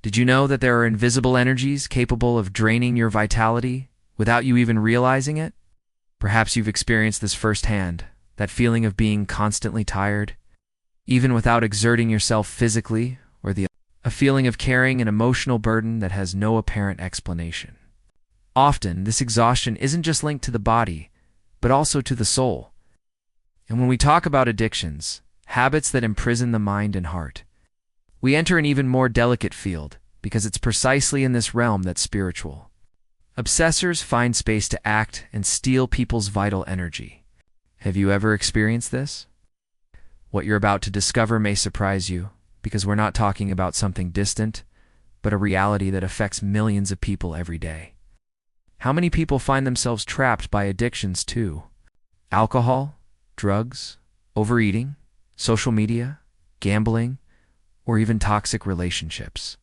Did you know that there are invisible energies capable of draining your vitality without you even realizing it? Perhaps you've experienced this firsthand, that feeling of being constantly tired, even without exerting yourself physically, or a feeling of carrying an emotional burden that has no apparent explanation. Often, this exhaustion isn't just linked to the body, but also to the soul. And when we talk about addictions, habits that imprison the mind and heart, we enter an even more delicate field, because it's precisely in this realm that spiritual obsessors find space to act and steal people's vital energy. Have you ever experienced this? What you're about to discover may surprise you, because we're not talking about something distant, but a reality that affects millions of people every day. How many people find themselves trapped by addictions to alcohol, drugs, overeating, social media, gambling, or even toxic relationships?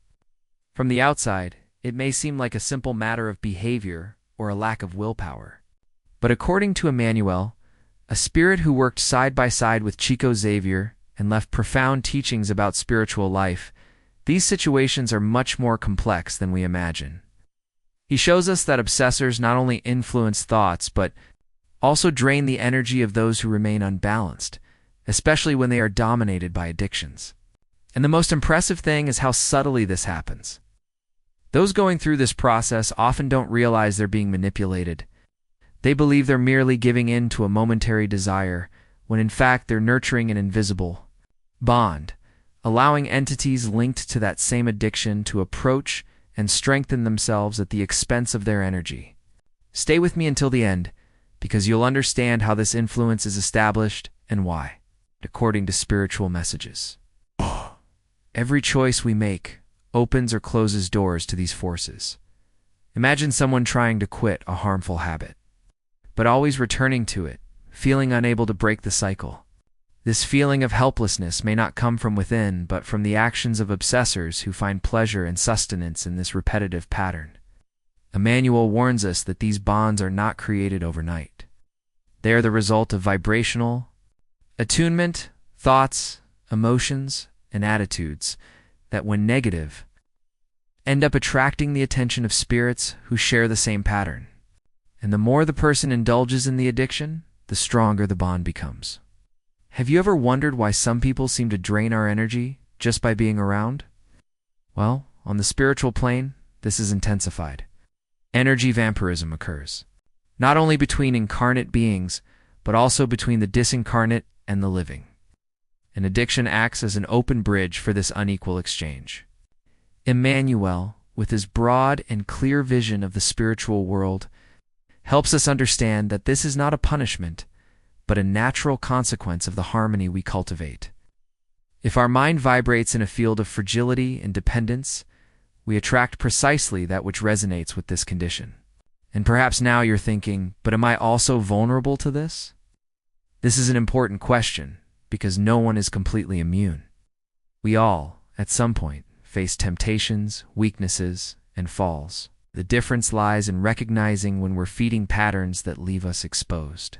From the outside, it may seem like a simple matter of behavior or a lack of willpower. But according to Emmanuel, a spirit who worked side by side with Chico Xavier and left profound teachings about spiritual life, these situations are much more complex than we imagine. He shows us that obsessors not only influence thoughts, but also drain the energy of those who remain unbalanced, especially when they are dominated by addictions. And the most impressive thing is how subtly this happens. Those going through this process often don't realize they're being manipulated. They believe they're merely giving in to a momentary desire, when in fact they're nurturing an invisible bond, allowing entities linked to that same addiction to approach and strengthen themselves at the expense of their energy. Stay with me until the end, because you'll understand how this influence is established and why, according to spiritual messages. Every choice we make opens or closes doors to these forces. Imagine someone trying to quit a harmful habit, but always returning to it, feeling unable to break the cycle. This feeling of helplessness may not come from within, but from the actions of obsessors who find pleasure and sustenance in this repetitive pattern. Emmanuel warns us that these bonds are not created overnight. They are the result of vibrational attunement, thoughts, emotions, and attitudes that, when negative, end up attracting the attention of spirits who share the same pattern. And the more the person indulges in the addiction, the stronger the bond becomes. Have you ever wondered why some people seem to drain our energy just by being around? Well, on the spiritual plane, this is intensified. Energy vampirism occurs, not only between incarnate beings, but also between the disincarnate and the living. An addiction acts as an open bridge for this unequal exchange. Emmanuel, with his broad and clear vision of the spiritual world, helps us understand that this is not a punishment, but a natural consequence of the harmony we cultivate. If our mind vibrates in a field of fragility and dependence, we attract precisely that which resonates with this condition. And perhaps now you're thinking, but am I also vulnerable to this? This is an important question, because no one is completely immune. We all, at some point, face temptations, weaknesses, and falls. The difference lies in recognizing when we're feeding patterns that leave us exposed.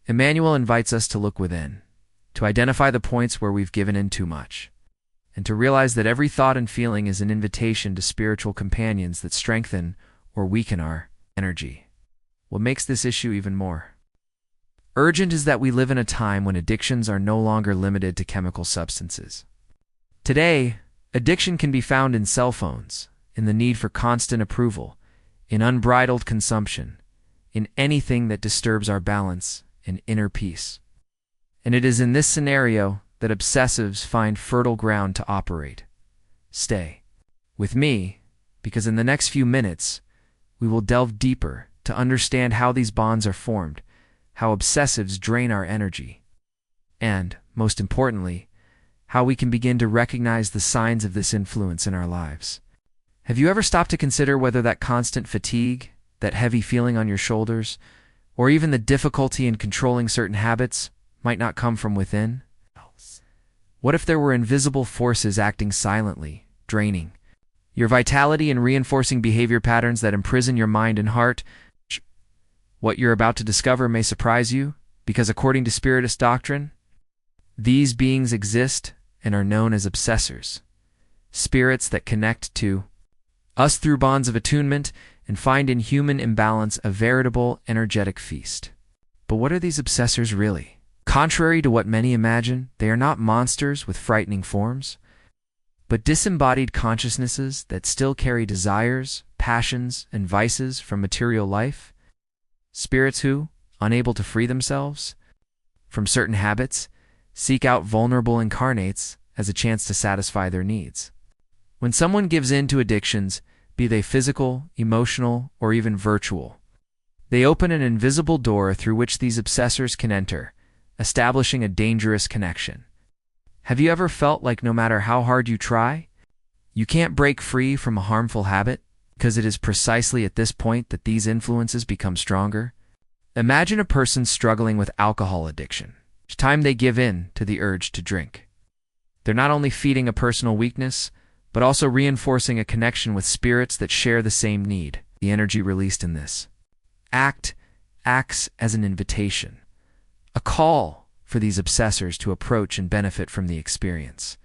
Emmanuel invites us to look within, to identify the points where we've given in too much, and to realize that every thought and feeling is an invitation to spiritual companions that strengthen or weaken our energy. What makes this issue even more urgent is that we live in a time when addictions are no longer limited to chemical substances. Today, addiction can be found in cell phones, in the need for constant approval, in unbridled consumption, in anything that disturbs our balance and inner peace. And it is in this scenario that obsessives find fertile ground to operate. Stay with me, because in the next few minutes, we will delve deeper to understand how these bonds are formed, how obsessives drain our energy, and, most importantly, how we can begin to recognize the signs of this influence in our lives. Have you ever stopped to consider whether that constant fatigue, that heavy feeling on your shoulders, or even the difficulty in controlling certain habits might not come from within? What if there were invisible forces acting silently, draining your vitality and reinforcing behavior patterns that imprison your mind and heart? What you're about to discover may surprise you, because according to Spiritist doctrine, these beings exist and are known as obsessors. spirits that connect to us through bonds of attunement and find in human imbalance a veritable energetic feast. But what are these obsessors really? Contrary to what many imagine, they are not monsters with frightening forms, but disembodied consciousnesses that still carry desires, passions, and vices from material life. Spirits who, unable to free themselves from certain habits, seek out vulnerable incarnates as a chance to satisfy their needs. When someone gives in to addictions, be they physical, emotional, or even virtual, they open an invisible door through which these obsessors can enter, establishing a dangerous connection. Have you ever felt like no matter how hard you try, you can't break free from a harmful habit? Because it is precisely at this point that these influences become stronger. Imagine a person struggling with alcohol addiction. Each time they give in to the urge to drink, they're not only feeding a personal weakness, but also reinforcing a connection with spirits that share the same need. The energy released in this act acts as an invitation, a call for these obsessors to approach and benefit from the experience.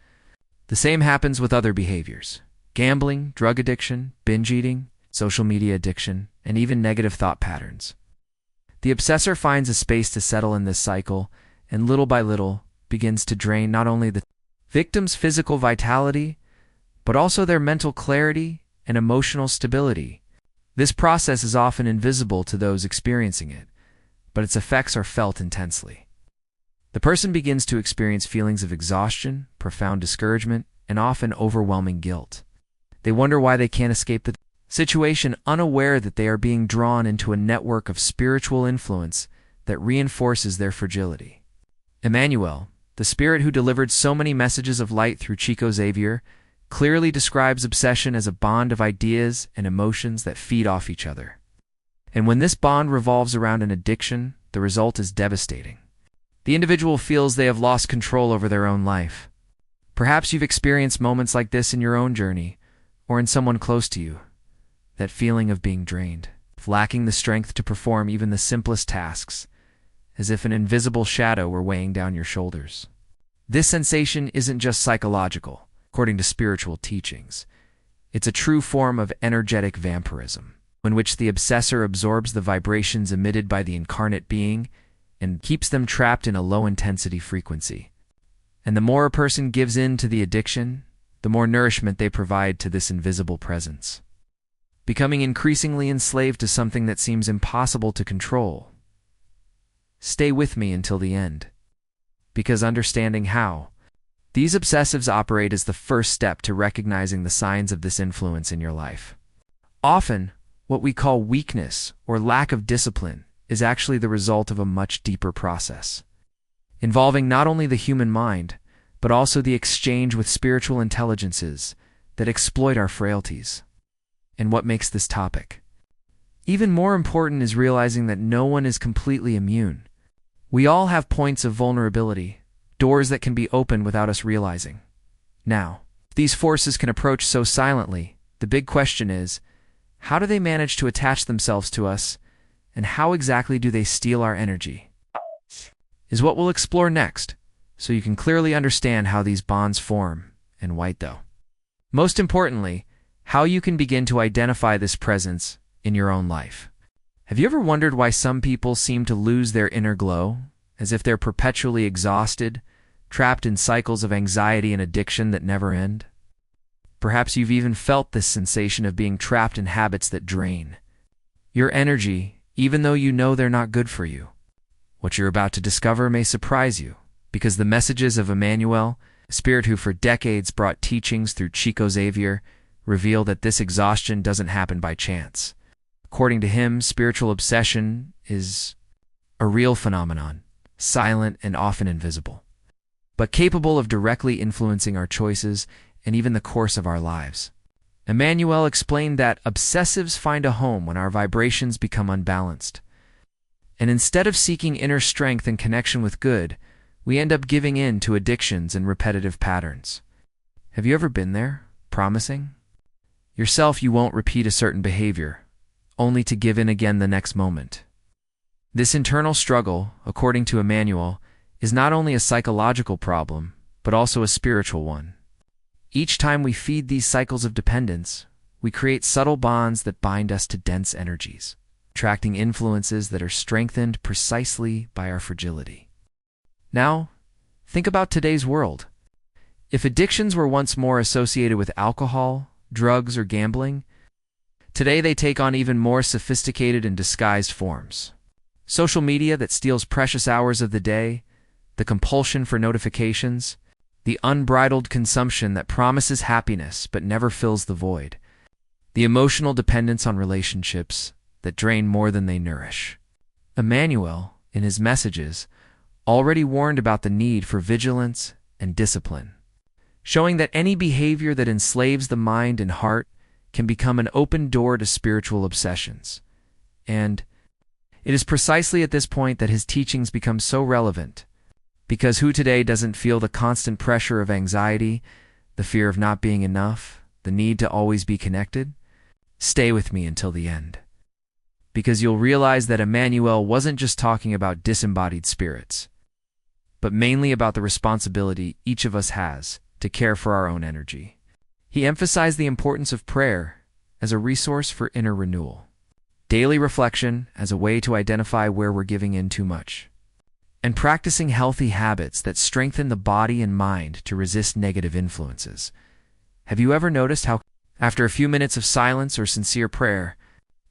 The same happens with other behaviors: gambling, drug addiction, binge eating, social media addiction, and even negative thought patterns. The obsessor finds a space to settle in this cycle and little by little begins to drain not only the victim's physical vitality, but also their mental clarity and emotional stability. This process is often invisible to those experiencing it, but its effects are felt intensely. The person begins to experience feelings of exhaustion, profound discouragement, and often overwhelming guilt. They wonder why they can't escape the situation, unaware that they are being drawn into a network of spiritual influence that reinforces their fragility. Emmanuel, the spirit who delivered so many messages of light through Chico Xavier, clearly describes obsession as a bond of ideas and emotions that feed off each other. And when this bond revolves around an addiction, the result is devastating. The individual feels they have lost control over their own life. Perhaps you've experienced moments like this in your own journey, or in someone close to you. That feeling of being drained, of lacking the strength to perform even the simplest tasks, as if an invisible shadow were weighing down your shoulders. This sensation isn't just psychological, according to spiritual teachings. It's a true form of energetic vampirism, in which the obsessor absorbs the vibrations emitted by the incarnate being and keeps them trapped in a low-intensity frequency. And the more a person gives in to the addiction, the more nourishment they provide to this invisible presence, becoming increasingly enslaved to something that seems impossible to control. Stay with me until the end, because understanding how these obsessives operate is the first step to recognizing the signs of this influence in your life. Often, what we call weakness or lack of discipline is actually the result of a much deeper process, involving not only the human mind, but also the exchange with spiritual intelligences that exploit our frailties. And what makes this topic even more important is realizing that no one is completely immune. We all have points of vulnerability, doors that can be opened without us realizing. Now, if these forces can approach so silently, the big question is, how do they manage to attach themselves to us, and how exactly do they steal our energy? Is what we'll explore next, so you can clearly understand how these bonds form, and why though. Most importantly, how you can begin to identify this presence in your own life. Have you ever wondered why some people seem to lose their inner glow, as if they're perpetually exhausted, trapped in cycles of anxiety and addiction that never end? Perhaps you've even felt this sensation of being trapped in habits that drain your energy, even though you know they're not good for you. What you're about to discover may surprise you, because the messages of Emmanuel, a spirit who for decades brought teachings through Chico Xavier, reveal that this exhaustion doesn't happen by chance. According to him, spiritual obsession is a real phenomenon, silent and often invisible, but capable of directly influencing our choices and even the course of our lives. Emmanuel explained that obsessives find a home when our vibrations become unbalanced. And instead of seeking inner strength and connection with good, we end up giving in to addictions and repetitive patterns. Have you ever been there, promising yourself you won't repeat a certain behavior, only to give in again the next moment? This internal struggle, according to Emmanuel, is not only a psychological problem, but also a spiritual one. Each time we feed these cycles of dependence, we create subtle bonds that bind us to dense energies, attracting influences that are strengthened precisely by our fragility. Now, think about today's world. If addictions were once more associated with alcohol, drugs, or gambling, today they take on even more sophisticated and disguised forms. Social media that steals precious hours of the day, the compulsion for notifications, the unbridled consumption that promises happiness but never fills the void, the emotional dependence on relationships that drain more than they nourish. Emmanuel, in his messages, already warned about the need for vigilance and discipline, showing that any behavior that enslaves the mind and heart can become an open door to spiritual obsessions. And it is precisely at this point that his teachings become so relevant, because who today doesn't feel the constant pressure of anxiety, the fear of not being enough, the need to always be connected? Stay with me until the end, because you'll realize that Emmanuel wasn't just talking about disembodied spirits, but mainly about the responsibility each of us has to care for our own energy. He emphasized the importance of prayer as a resource for inner renewal, daily reflection as a way to identify where we're giving in too much, and practicing healthy habits that strengthen the body and mind to resist negative influences. Have you ever noticed how, after a few minutes of silence or sincere prayer,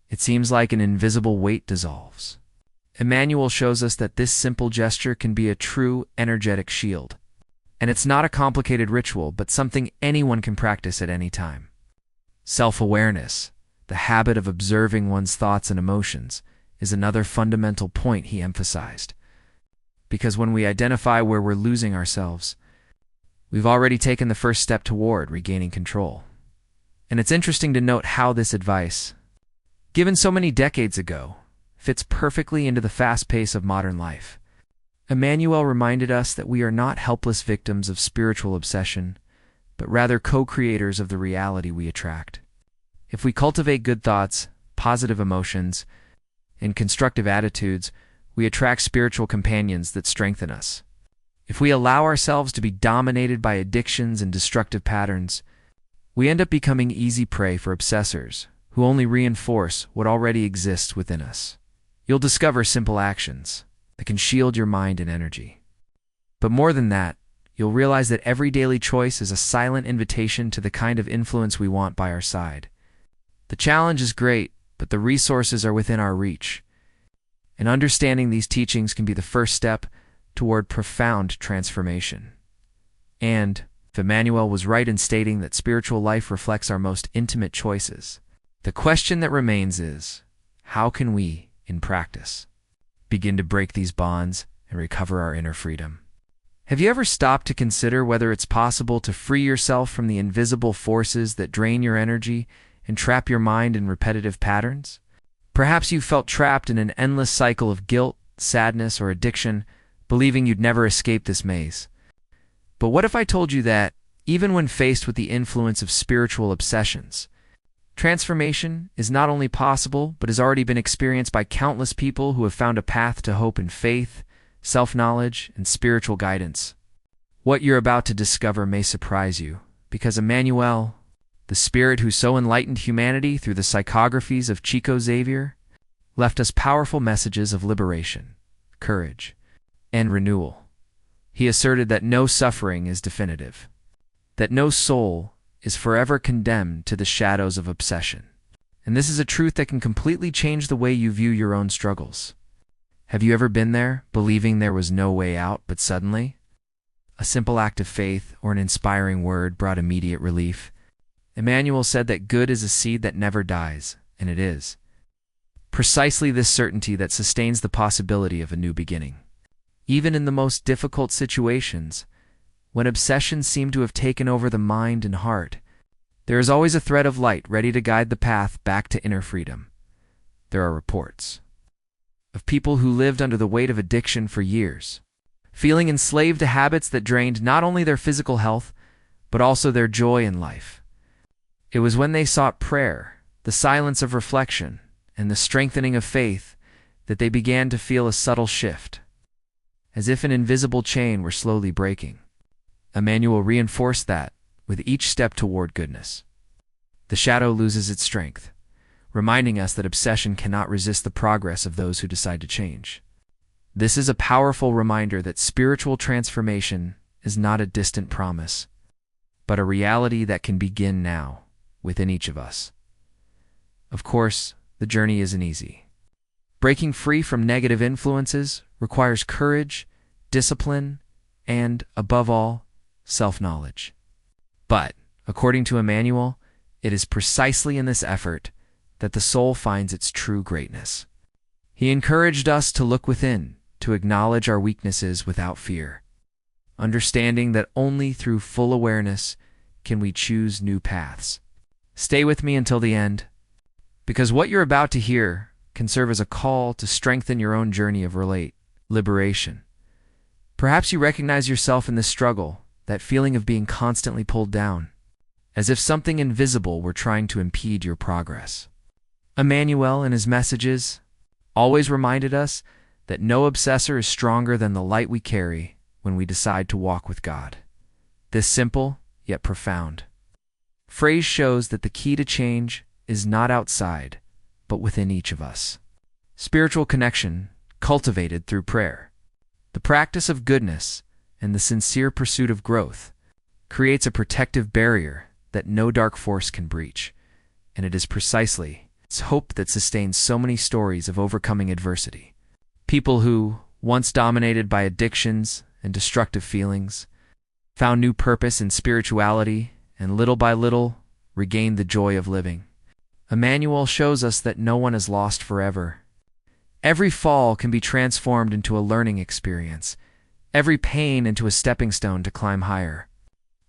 it seems like an invisible weight dissolves? Emmanuel shows us that this simple gesture can be a true energetic shield. And it's not a complicated ritual, but something anyone can practice at any time. Self-awareness, the habit of observing one's thoughts and emotions, is another fundamental point he emphasized. Because when we identify where we're losing ourselves, we've already taken the first step toward regaining control. And it's interesting to note how this advice, given so many decades ago, fits perfectly into the fast pace of modern life. Emmanuel reminded us that we are not helpless victims of spiritual obsession, but rather co-creators of the reality we attract. If we cultivate good thoughts, positive emotions, and constructive attitudes, we attract spiritual companions that strengthen us. If we allow ourselves to be dominated by addictions and destructive patterns, we end up becoming easy prey for obsessors who only reinforce what already exists within us. You'll discover simple actions that can shield your mind and energy. But more than that, you'll realize that every daily choice is a silent invitation to the kind of influence we want by our side. The challenge is great, but the resources are within our reach. And understanding these teachings can be the first step toward profound transformation. And Emmanuel was right in stating that spiritual life reflects our most intimate choices. The question that remains is, how can we, in practice, begin to break these bonds and recover our inner freedom? Have you ever stopped to consider whether it's possible to free yourself from the invisible forces that drain your energy and trap your mind in repetitive patterns? Perhaps you felt trapped in an endless cycle of guilt, sadness, or addiction, believing you'd never escape this maze. But what if I told you that, even when faced with the influence of spiritual obsessions, transformation is not only possible, but has already been experienced by countless people who have found a path to hope and faith, self-knowledge, and spiritual guidance? What you're about to discover may surprise you, because Emmanuel, the spirit who so enlightened humanity through the psychographies of Chico Xavier, left us powerful messages of liberation, courage, and renewal. He asserted that no suffering is definitive, that no soul is forever condemned to the shadows of obsession. And this is a truth that can completely change the way you view your own struggles. Have you ever been there, believing there was no way out, but suddenly, a simple act of faith or an inspiring word brought immediate relief? Emmanuel said that good is a seed that never dies, and it is precisely this certainty that sustains the possibility of a new beginning. Even in the most difficult situations, when obsessions seem to have taken over the mind and heart, there is always a thread of light ready to guide the path back to inner freedom. There are reports of people who lived under the weight of addiction for years, feeling enslaved to habits that drained not only their physical health, but also their joy in life. It was when they sought prayer, the silence of reflection, and the strengthening of faith that they began to feel a subtle shift, as if an invisible chain were slowly breaking. Emmanuel reinforced that, with each step toward goodness. The shadow loses its strength, reminding us that obsession cannot resist the progress of those who decide to change. This is a powerful reminder that spiritual transformation is not a distant promise, but a reality that can begin now within each of us. Of course, the journey isn't easy. Breaking free from negative influences requires courage, discipline, and, above all, self-knowledge. But, according to Emmanuel, it is precisely in this effort that the soul finds its true greatness. He encouraged us to look within, to acknowledge our weaknesses without fear, understanding that only through full awareness can we choose new paths. Stay with me until the end, because what you're about to hear can serve as a call to strengthen your own journey of liberation. Perhaps you recognize yourself in this struggle, that feeling of being constantly pulled down, as if something invisible were trying to impede your progress. Emmanuel, in his messages, always reminded us that no obsessor is stronger than the light we carry when we decide to walk with God. This simple, yet profound phrase shows that the key to change is not outside, but within each of us. Spiritual connection, cultivated through prayer, the practice of goodness, and the sincere pursuit of growth, creates a protective barrier that no dark force can breach, and it is precisely its hope that sustains so many stories of overcoming adversity. People who, once dominated by addictions and destructive feelings, found new purpose in spirituality and little by little regained the joy of living. Emmanuel shows us that no one is lost forever. Every fall can be transformed into a learning experience, every pain into a stepping stone to climb higher.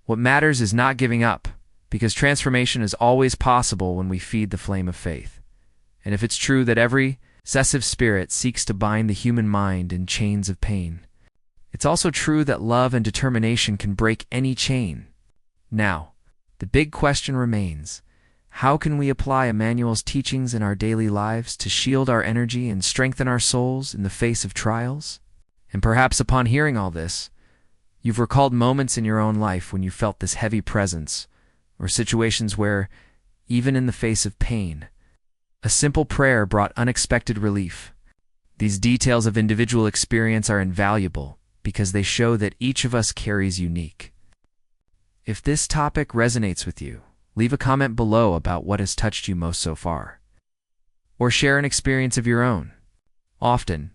What matters is not giving up, because transformation is always possible when we feed the flame of faith. And if it's true that every obsessive spirit seeks to bind the human mind in chains of pain, it's also true that love and determination can break any chain. Now, the big question remains: how can we apply Emmanuel's teachings in our daily lives to shield our energy and strengthen our souls in the face of trials? And perhaps upon hearing all this, you've recalled moments in your own life when you felt this heavy presence, or situations where, even in the face of pain, a simple prayer brought unexpected relief. These details of individual experience are invaluable because they show that each of us carries unique. If this topic resonates with you, leave a comment below about what has touched you most so far, or share an experience of your own. Often,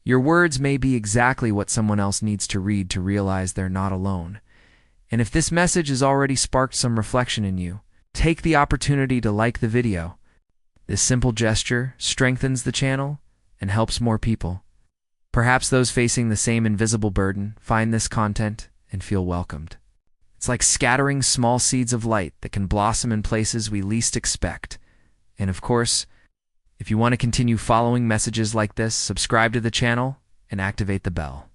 your words may be exactly what someone else needs to read to realize they're not alone. And if this message has already sparked some reflection in you, take the opportunity to like the video. This simple gesture strengthens the channel and helps more people. Perhaps those facing the same invisible burden find this content and feel welcomed. It's like scattering small seeds of light that can blossom in places we least expect. And of course, if you want to continue following messages like this, subscribe to the channel and activate the bell.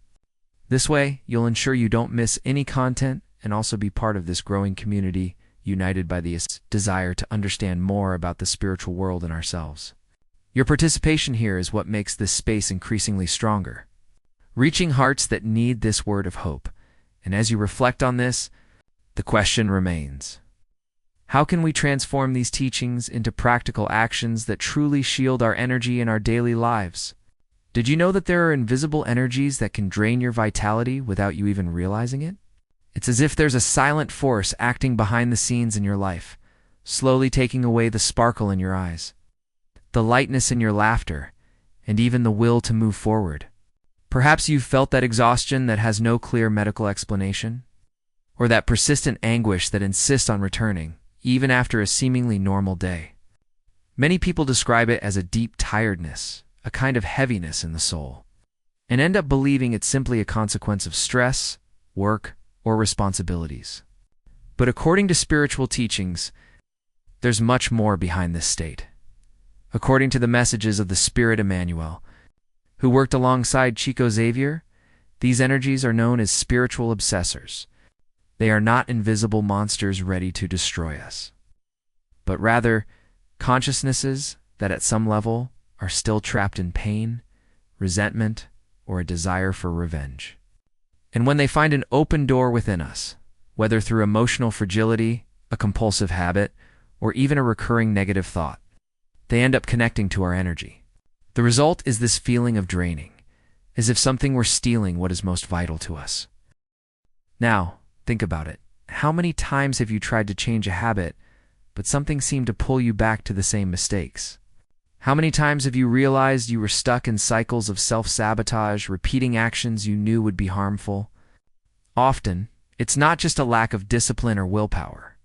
This way, you'll ensure you don't miss any content and also be part of this growing community united by the desire to understand more about the spiritual world and ourselves. Your participation here is what makes this space increasingly stronger, reaching hearts that need this word of hope. And as you reflect on this, the question remains: how can we transform these teachings into practical actions that truly shield our energy in our daily lives? Did you know that there are invisible energies that can drain your vitality without you even realizing it? It's as if there's a silent force acting behind the scenes in your life, slowly taking away the sparkle in your eyes, the lightness in your laughter, and even the will to move forward. Perhaps you've felt that exhaustion that has no clear medical explanation, or that persistent anguish that insists on returning, even after a seemingly normal day. Many people describe it as a deep tiredness, a kind of heaviness in the soul, and end up believing it's simply a consequence of stress, work, or responsibilities. But according to spiritual teachings, there's much more behind this state. According to the messages of the Spirit Emmanuel, who worked alongside Chico Xavier, these energies are known as spiritual obsessors. They are not invisible monsters ready to destroy us, but rather consciousnesses that at some level are still trapped in pain, resentment, or a desire for revenge. And when they find an open door within us, whether through emotional fragility, a compulsive habit, or even a recurring negative thought. They end up connecting to our energy. The result is this feeling of draining, as if something were stealing what is most vital to us. Now, think about it. How many times have you tried to change a habit, but something seemed to pull you back to the same mistakes? How many times have you realized you were stuck in cycles of self-sabotage, repeating actions you knew would be harmful? Often, it's not just a lack of discipline or willpower.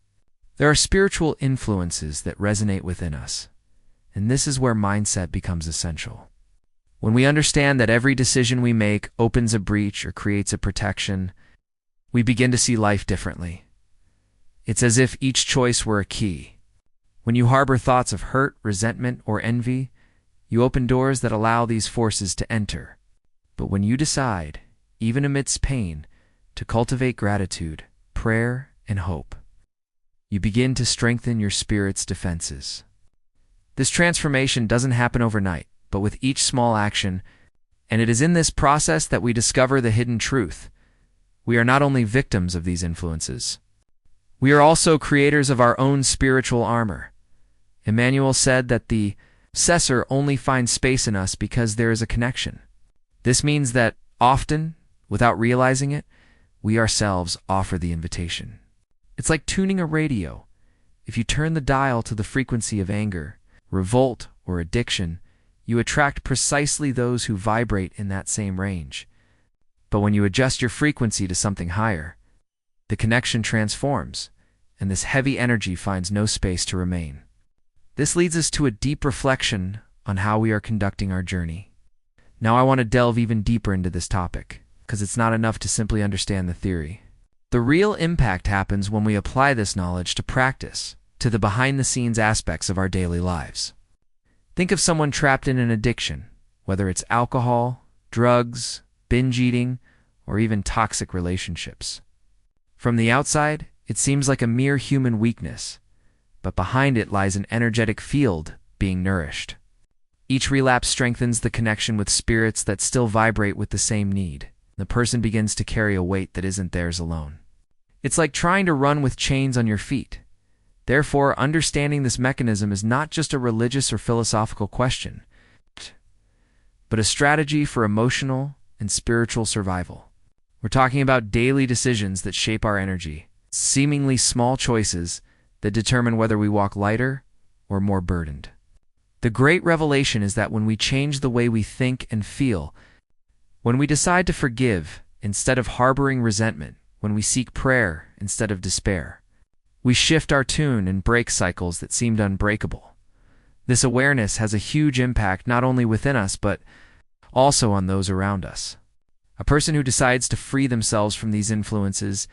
There are spiritual influences that resonate within us, and this is where mindset becomes essential. When we understand that every decision we make opens a breach or creates a protection, we begin to see life differently. It's as if each choice were a key. When you harbor thoughts of hurt, resentment, or envy, you open doors that allow these forces to enter. But when you decide, even amidst pain, to cultivate gratitude, prayer, and hope, you begin to strengthen your spirit's defenses. This transformation doesn't happen overnight, but with each small action, and it is in this process that we discover the hidden truth. We are not only victims of these influences, we are also creators of our own spiritual armor. Emmanuel said that the obsessor only finds space in us because there is a connection. This means that often, without realizing it, we ourselves offer the invitation. It's like tuning a radio. If you turn the dial to the frequency of anger, revolt, or addiction, you attract precisely those who vibrate in that same range. But when you adjust your frequency to something higher, the connection transforms, and this heavy energy finds no space to remain. This leads us to a deep reflection on how we are conducting our journey. Now I want to delve even deeper into this topic, because it's not enough to simply understand the theory. The real impact happens when we apply this knowledge to practice, to the behind-the-scenes aspects of our daily lives. Think of someone trapped in an addiction, whether it's alcohol, drugs, binge eating, or even toxic relationships. From the outside, it seems like a mere human weakness, but behind it lies an energetic field being nourished. Each relapse strengthens the connection with spirits that still vibrate with the same need. The person begins to carry a weight that isn't theirs alone. It's like trying to run with chains on your feet. Therefore, understanding this mechanism is not just a religious or philosophical question, but a strategy for emotional and spiritual survival. We're talking about daily decisions that shape our energy, seemingly small choices that determine whether we walk lighter or more burdened. The great revelation is that when we change the way we think and feel, when we decide to forgive instead of harboring resentment, when we seek prayer instead of despair, we shift our tune and break cycles that seemed unbreakable. This awareness has a huge impact not only within us, but also on those around us. A person who decides to free themselves from these influences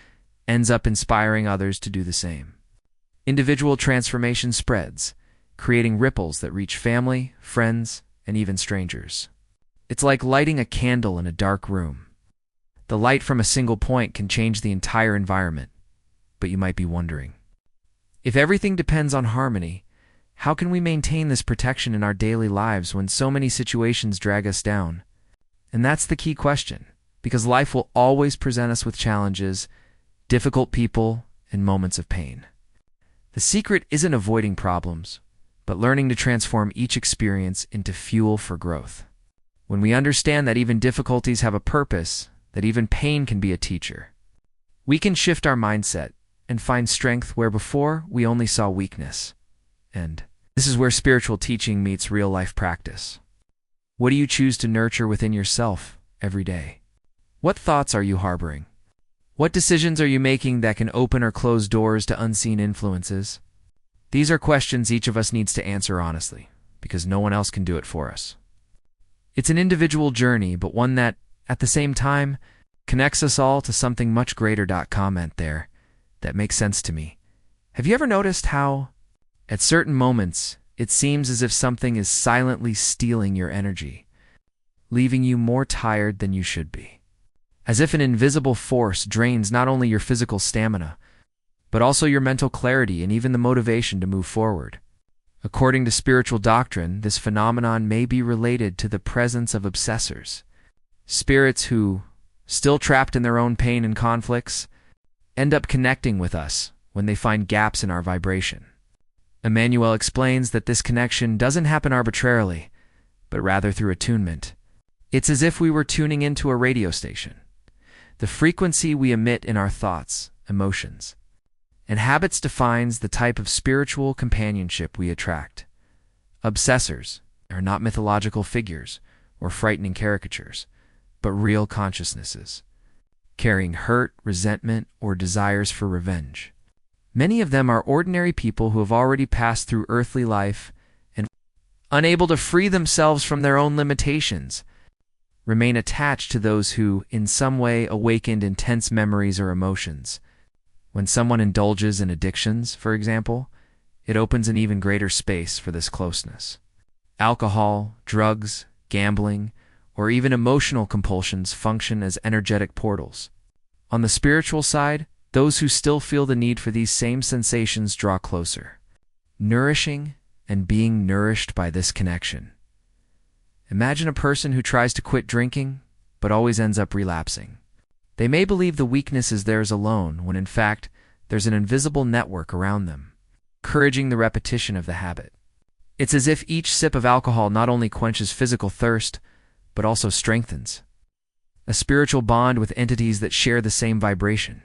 ends up inspiring others to do the same. Individual transformation spreads, creating ripples that reach family, friends, and even strangers. It's like lighting a candle in a dark room. The light from a single point can change the entire environment, but you might be wondering, if everything depends on harmony, how can we maintain this protection in our daily lives when so many situations drag us down? And that's the key question, because life will always present us with challenges, difficult people, and moments of pain. The secret isn't avoiding problems, but learning to transform each experience into fuel for growth. When we understand that even difficulties have a purpose, that even pain can be a teacher, we can shift our mindset and find strength where before we only saw weakness. And this is where spiritual teaching meets real-life practice. What do you choose to nurture within yourself every day? What thoughts are you harboring? What decisions are you making that can open or close doors to unseen influences? These are questions each of us needs to answer honestly, because no one else can do it for us. It's an individual journey, but one that, at the same time, connects us all to something much greater. Comment there. That makes sense to me. Have you ever noticed how, at certain moments, it seems as if something is silently stealing your energy, leaving you more tired than you should be? As if an invisible force drains not only your physical stamina, but also your mental clarity and even the motivation to move forward. According to spiritual doctrine, this phenomenon may be related to the presence of obsessors, spirits who, still trapped in their own pain and conflicts, end up connecting with us when they find gaps in our vibration. Emmanuel explains that this connection doesn't happen arbitrarily, but rather through attunement. It's as if we were tuning into a radio station. The frequency we emit in our thoughts, emotions, and habits defines the type of spiritual companionship we attract. Obsessors are not mythological figures or frightening caricatures, but real consciousnesses, carrying hurt, resentment, or desires for revenge. Many of them are ordinary people who have already passed through earthly life and, unable to free themselves from their own limitations, remain attached to those who, in some way, awakened intense memories or emotions. When someone indulges in addictions, for example, it opens an even greater space for this closeness. Alcohol, drugs, gambling, or even emotional compulsions function as energetic portals. On the spiritual side, those who still feel the need for these same sensations draw closer, nourishing and being nourished by this connection. Imagine a person who tries to quit drinking, but always ends up relapsing. They may believe the weakness is theirs alone, when in fact, there's an invisible network around them, encouraging the repetition of the habit. It's as if each sip of alcohol not only quenches physical thirst, but also strengthens a spiritual bond with entities that share the same vibration.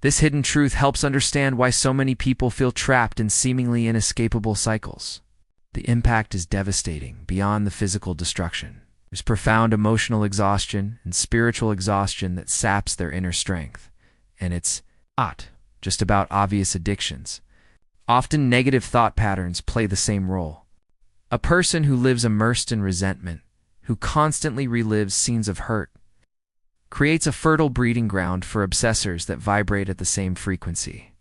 This hidden truth helps understand why so many people feel trapped in seemingly inescapable cycles. The impact is devastating beyond the physical destruction. There's profound emotional exhaustion and spiritual exhaustion that saps their inner strength. And it's not just about obvious addictions. Often negative thought patterns play the same role. A person who lives immersed in resentment, who constantly relives scenes of hurt, creates a fertile breeding ground for obsessors that vibrate at the same frequency.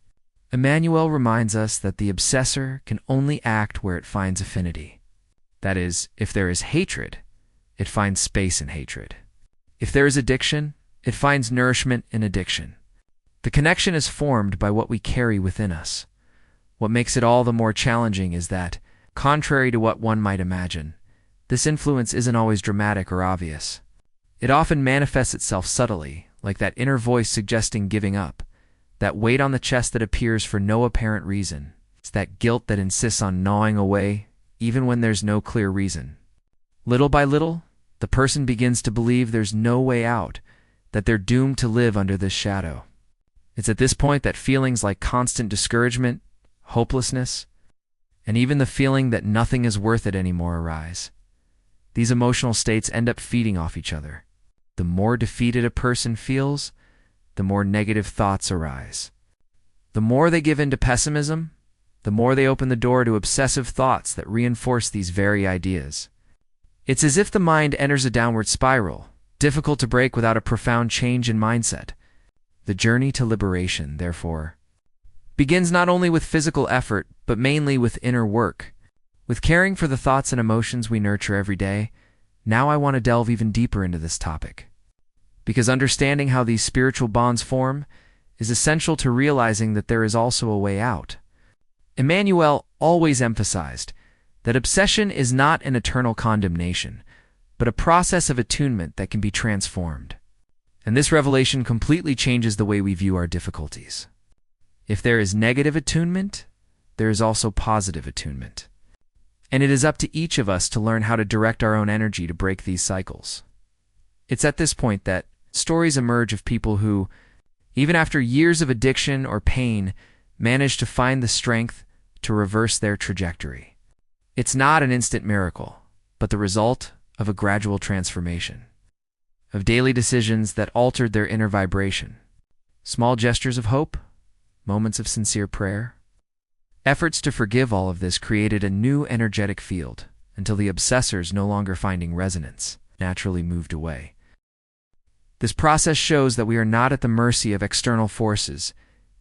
Emmanuel reminds us that the obsessor can only act where it finds affinity. That is, if there is hatred, it finds space in hatred. If there is addiction, it finds nourishment in addiction. The connection is formed by what we carry within us. What makes it all the more challenging is that, contrary to what one might imagine, this influence isn't always dramatic or obvious. It often manifests itself subtly, like that inner voice suggesting giving up, that weight on the chest that appears for no apparent reason. It's that guilt that insists on gnawing away, even when there's no clear reason. Little by little, the person begins to believe there's no way out, that they're doomed to live under this shadow. It's at this point that feelings like constant discouragement, hopelessness, and even the feeling that nothing is worth it anymore arise. These emotional states end up feeding off each other. The more defeated a person feels, the more negative thoughts arise. The more they give in to pessimism, the more they open the door to obsessive thoughts that reinforce these very ideas. It's as if the mind enters a downward spiral, difficult to break without a profound change in mindset. The journey to liberation, therefore, begins not only with physical effort, but mainly with inner work. With caring for the thoughts and emotions we nurture every day, now I want to delve even deeper into this topic. Because understanding how these spiritual bonds form is essential to realizing that there is also a way out. Emmanuel always emphasized that obsession is not an eternal condemnation, but a process of attunement that can be transformed. And this revelation completely changes the way we view our difficulties. If there is negative attunement, there is also positive attunement. And it is up to each of us to learn how to direct our own energy to break these cycles. It's at this point that stories emerge of people who, even after years of addiction or pain, manage to find the strength to reverse their trajectory. It's not an instant miracle, but the result of a gradual transformation, of daily decisions that altered their inner vibration, small gestures of hope, moments of sincere prayer. Efforts to forgive all of this created a new energetic field, until the obsessors, no longer finding resonance, naturally moved away. This process shows that we are not at the mercy of external forces,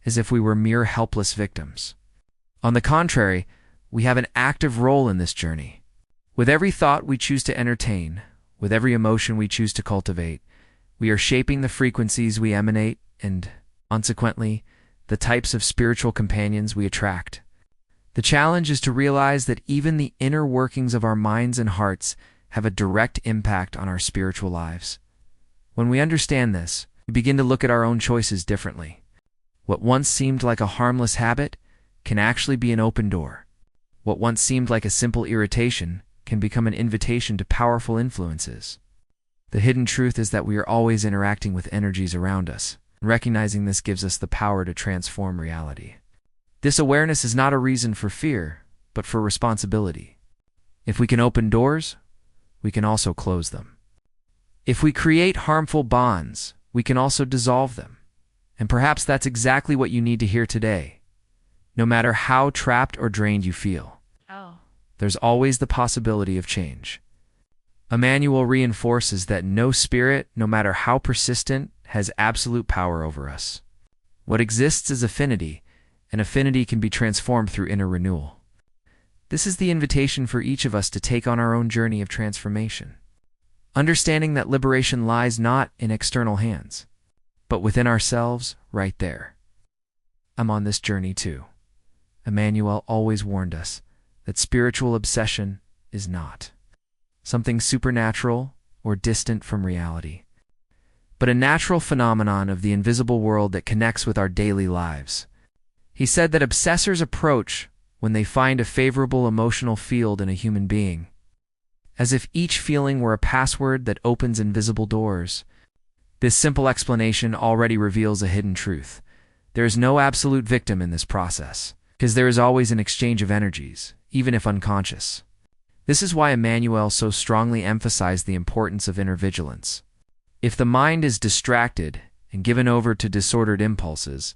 as if we were mere helpless victims. On the contrary, we have an active role in this journey. With every thought we choose to entertain, with every emotion we choose to cultivate, we are shaping the frequencies we emanate and, consequently, the types of spiritual companions we attract. The challenge is to realize that even the inner workings of our minds and hearts have a direct impact on our spiritual lives. When we understand this, we begin to look at our own choices differently. What once seemed like a harmless habit can actually be an open door. What once seemed like a simple irritation can become an invitation to powerful influences. The hidden truth is that we are always interacting with energies around us, and recognizing this gives us the power to transform reality. This awareness is not a reason for fear, but for responsibility. If we can open doors, we can also close them. If we create harmful bonds, we can also dissolve them. And perhaps that's exactly what you need to hear today. No matter how trapped or drained you feel, there's always the possibility of change. Emmanuel reinforces that no spirit, no matter how persistent, has absolute power over us. What exists is affinity, and affinity can be transformed through inner renewal. This is the invitation for each of us to take on our own journey of transformation, understanding that liberation lies not in external hands, but within ourselves, right there. I'm on this journey too. Emmanuel always warned us that spiritual obsession is not something supernatural or distant from reality, but a natural phenomenon of the invisible world that connects with our daily lives. He said that obsessors approach when they find a favorable emotional field in a human being, as if each feeling were a password that opens invisible doors. This simple explanation already reveals a hidden truth. There is no absolute victim in this process, because there is always an exchange of energies, even if unconscious. This is why Emmanuel so strongly emphasized the importance of inner vigilance. If the mind is distracted and given over to disordered impulses,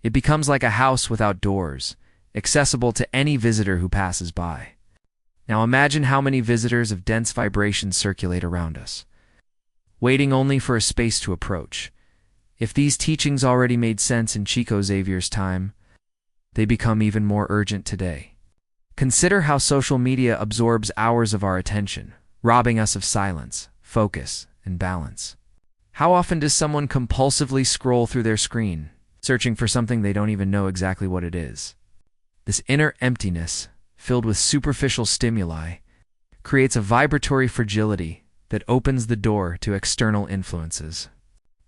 it becomes like a house without doors, accessible to any visitor who passes by. Now imagine how many visitors of dense vibrations circulate around us, waiting only for a space to approach. If these teachings already made sense in Chico Xavier's time, they become even more urgent today. Consider how social media absorbs hours of our attention, robbing us of silence, focus, and balance. How often does someone compulsively scroll through their screen, searching for something they don't even know exactly what it is? This inner emptiness, filled with superficial stimuli, creates a vibratory fragility that opens the door to external influences.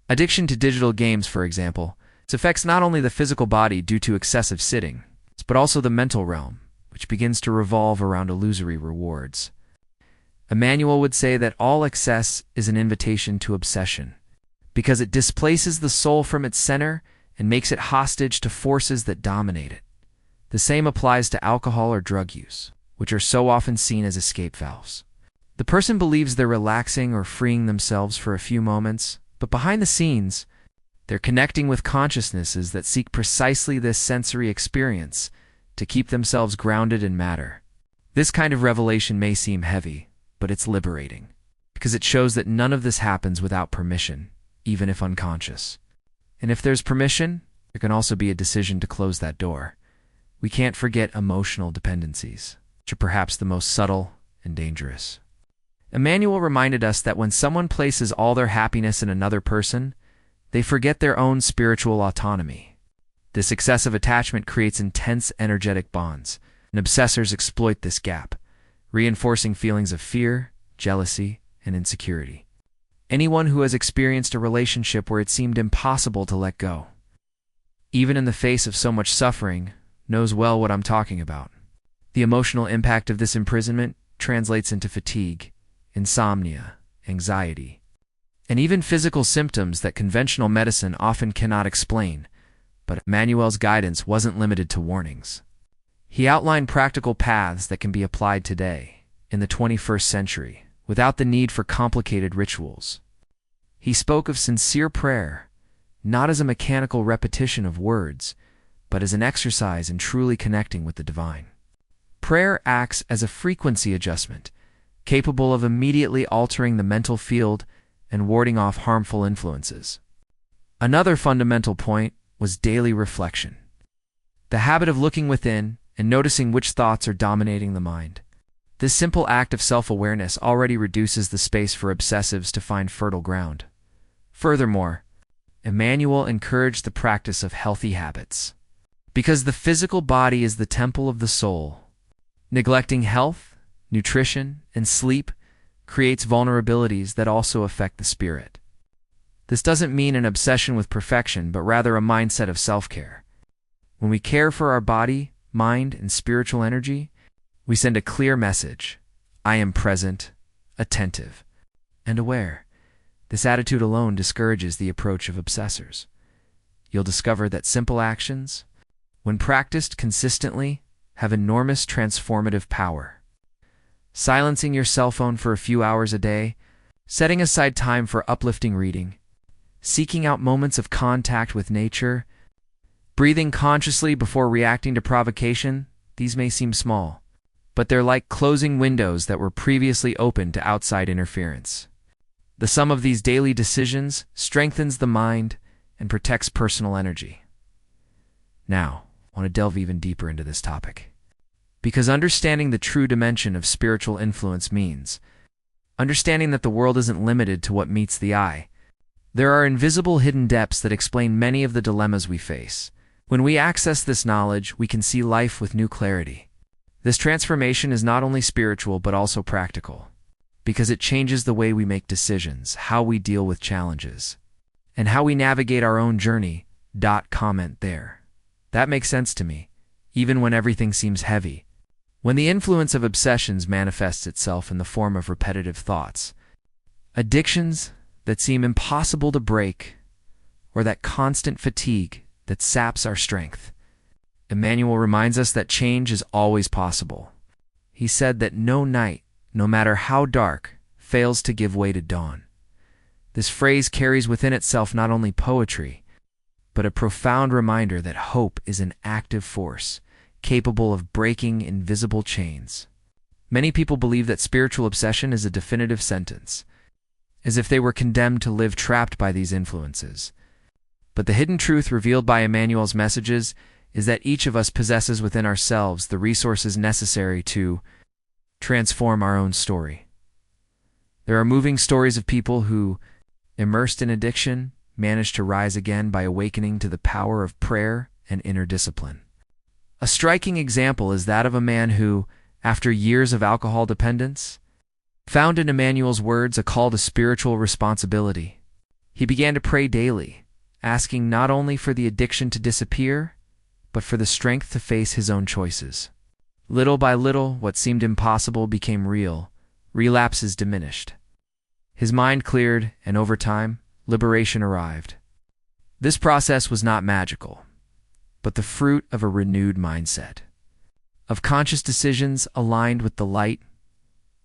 Addiction to digital games, for example, affects not only the physical body due to excessive sitting, but also the mental realm, which begins to revolve around illusory rewards. Emmanuel would say that all excess is an invitation to obsession, because it displaces the soul from its center and makes it hostage to forces that dominate it. The same applies to alcohol or drug use, which are so often seen as escape valves. The person believes they're relaxing or freeing themselves for a few moments, but behind the scenes, they're connecting with consciousnesses that seek precisely this sensory experience to keep themselves grounded in matter. This kind of revelation may seem heavy, but it's liberating, because it shows that none of this happens without permission, even if unconscious. And if there's permission, there can also be a decision to close that door. We can't forget emotional dependencies, which are perhaps the most subtle and dangerous. Emmanuel reminded us that when someone places all their happiness in another person, they forget their own spiritual autonomy. This excessive attachment creates intense energetic bonds, and obsessors exploit this gap, reinforcing feelings of fear, jealousy, and insecurity. Anyone who has experienced a relationship where it seemed impossible to let go, even in the face of so much suffering, knows well what I'm talking about. The emotional impact of this imprisonment translates into fatigue, insomnia, anxiety, and even physical symptoms that conventional medicine often cannot explain. But Emmanuel's guidance wasn't limited to warnings. He outlined practical paths that can be applied today, in the 21st century, without the need for complicated rituals. He spoke of sincere prayer, not as a mechanical repetition of words, but as an exercise in truly connecting with the divine. Prayer acts as a frequency adjustment, capable of immediately altering the mental field and warding off harmful influences. Another fundamental point was daily reflection. The habit of looking within and noticing which thoughts are dominating the mind. This simple act of self-awareness already reduces the space for obsessives to find fertile ground. Furthermore, Emmanuel encouraged the practice of healthy habits. Because the physical body is the temple of the soul, neglecting health, nutrition, and sleep creates vulnerabilities that also affect the spirit. This doesn't mean an obsession with perfection, but rather a mindset of self-care. When we care for our body, mind, and spiritual energy, we send a clear message: I am present, attentive, and aware. This attitude alone discourages the approach of obsessors. You'll discover that simple actions, when practiced consistently, have enormous transformative power. Silencing your cell phone for a few hours a day, setting aside time for uplifting reading, seeking out moments of contact with nature, breathing consciously before reacting to provocation, these may seem small, but they're like closing windows that were previously open to outside interference. The sum of these daily decisions strengthens the mind and protects personal energy. Now, I want to delve even deeper into this topic, because understanding the true dimension of spiritual influence means understanding that the world isn't limited to what meets the eye. There are invisible hidden depths that explain many of the dilemmas we face. When we access this knowledge, we can see life with new clarity. This transformation is not only spiritual but also practical, because it changes the way we make decisions, how we deal with challenges, and how we navigate our own journey. Comment there. That makes sense to me, even when everything seems heavy. When the influence of obsessions manifests itself in the form of repetitive thoughts, addictions that seem impossible to break, or that constant fatigue that saps our strength, Emmanuel reminds us that change is always possible. He said that no night, no matter how dark, fails to give way to dawn. This phrase carries within itself not only poetry, but a profound reminder that hope is an active force, capable of breaking invisible chains. Many people believe that spiritual obsession is a definitive sentence, as if they were condemned to live trapped by these influences. But the hidden truth revealed by Emmanuel's messages is that each of us possesses within ourselves the resources necessary to transform our own story. There are moving stories of people who, immersed in addiction, managed to rise again by awakening to the power of prayer and inner discipline. A striking example is that of a man who, after years of alcohol dependence, found in Emmanuel's words a call to spiritual responsibility. He began to pray daily, asking not only for the addiction to disappear, but for the strength to face his own choices. Little by little, what seemed impossible became real. Relapses diminished. His mind cleared, and over time, liberation arrived. This process was not magical, but the fruit of a renewed mindset, of conscious decisions aligned with the light.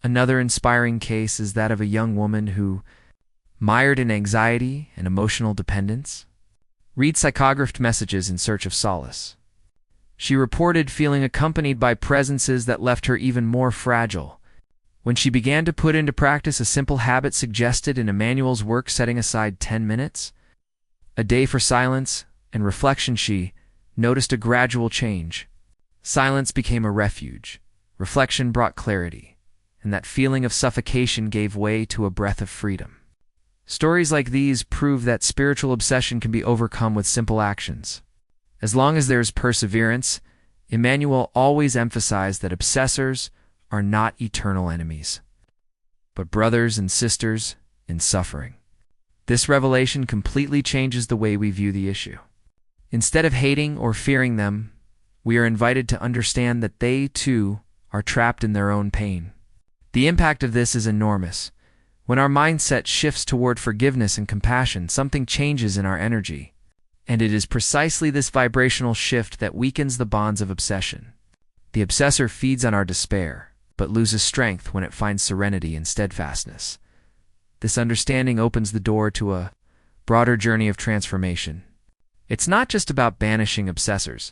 Another inspiring case is that of a young woman who, mired in anxiety and emotional dependence, read psychographed messages in search of solace. She reported feeling accompanied by presences that left her even more fragile. When she began to put into practice a simple habit suggested in Emmanuel's work, setting aside 10 minutes a day for silence and reflection, she noticed a gradual change. Silence became a refuge, reflection brought clarity, and that feeling of suffocation gave way to a breath of freedom. Stories like these prove that spiritual obsession can be overcome with simple actions. As long as there is perseverance, Emmanuel always emphasized that obsessors are not eternal enemies, but brothers and sisters in suffering. This revelation completely changes the way we view the issue. Instead of hating or fearing them, we are invited to understand that they, too, are trapped in their own pain. The impact of this is enormous. When our mindset shifts toward forgiveness and compassion, something changes in our energy. And it is precisely this vibrational shift that weakens the bonds of obsession. The obsessor feeds on our despair, but loses strength when it finds serenity and steadfastness. This understanding opens the door to a broader journey of transformation. It's not just about banishing obsessors,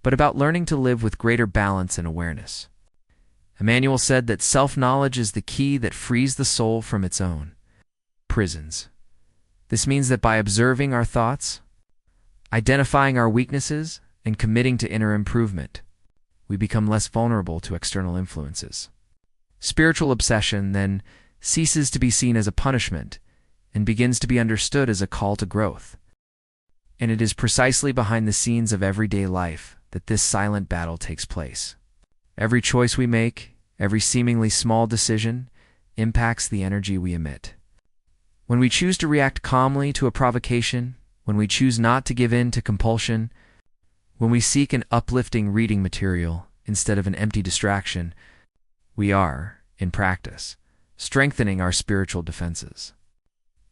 but about learning to live with greater balance and awareness. Emmanuel said that self-knowledge is the key that frees the soul from its own prisons. This means that by observing our thoughts, identifying our weaknesses, and committing to inner improvement, we become less vulnerable to external influences. Spiritual obsession then ceases to be seen as a punishment and begins to be understood as a call to growth. And it is precisely behind the scenes of everyday life that this silent battle takes place. Every choice we make, every seemingly small decision, impacts the energy we emit. When we choose to react calmly to a provocation, when we choose not to give in to compulsion, when we seek an uplifting reading material instead of an empty distraction, we are, in practice, strengthening our spiritual defenses.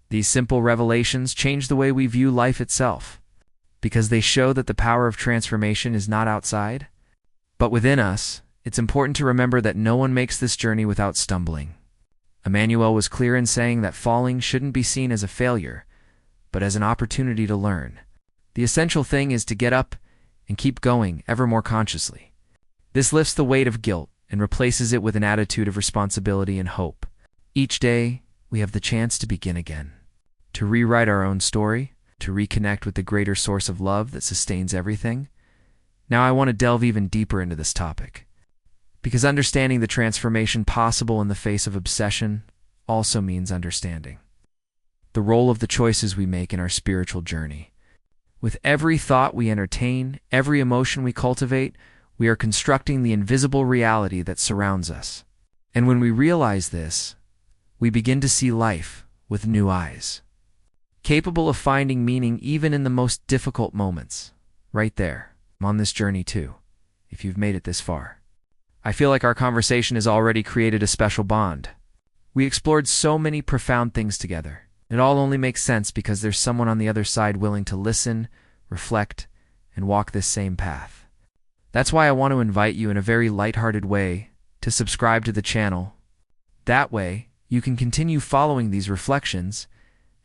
These simple revelations change the way we view life itself, because they show that the power of transformation is not outside, but within us. It's important to remember that no one makes this journey without stumbling. Emmanuel was clear in saying that falling shouldn't be seen as a failure, but as an opportunity to learn. The essential thing is to get up and keep going ever more consciously. This lifts the weight of guilt and replaces it with an attitude of responsibility and hope. Each day, we have the chance to begin again, to rewrite our own story, to reconnect with the greater source of love that sustains everything. Now I want to delve even deeper into this topic, because understanding the transformation possible in the face of obsession also means understanding the role of the choices we make in our spiritual journey. With every thought we entertain, every emotion we cultivate, we are constructing the invisible reality that surrounds us. And when we realize this, we begin to see life with new eyes, capable of finding meaning even in the most difficult moments. Right there, I'm on this journey too, if you've made it this far. I feel like our conversation has already created a special bond. We explored so many profound things together. It all only makes sense because there's someone on the other side willing to listen, reflect, and walk this same path. That's why I want to invite you in a very lighthearted way to subscribe to the channel. That way, you can continue following these reflections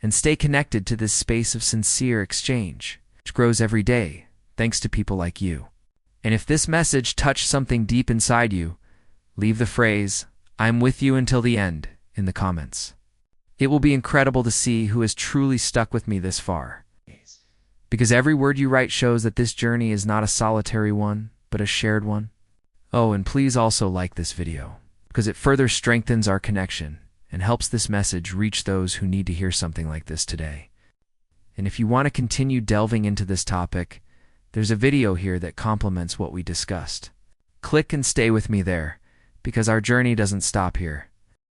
and stay connected to this space of sincere exchange, which grows every day thanks to people like you. And if this message touched something deep inside you, leave the phrase, "I'm with you until the end," in the comments. It will be incredible to see who has truly stuck with me this far, because every word you write shows that this journey is not a solitary one, but a shared one. Oh, and please also like this video, because it further strengthens our connection and helps this message reach those who need to hear something like this today. And if you want to continue delving into this topic, there's a video here that complements what we discussed. Click and stay with me there, because our journey doesn't stop here.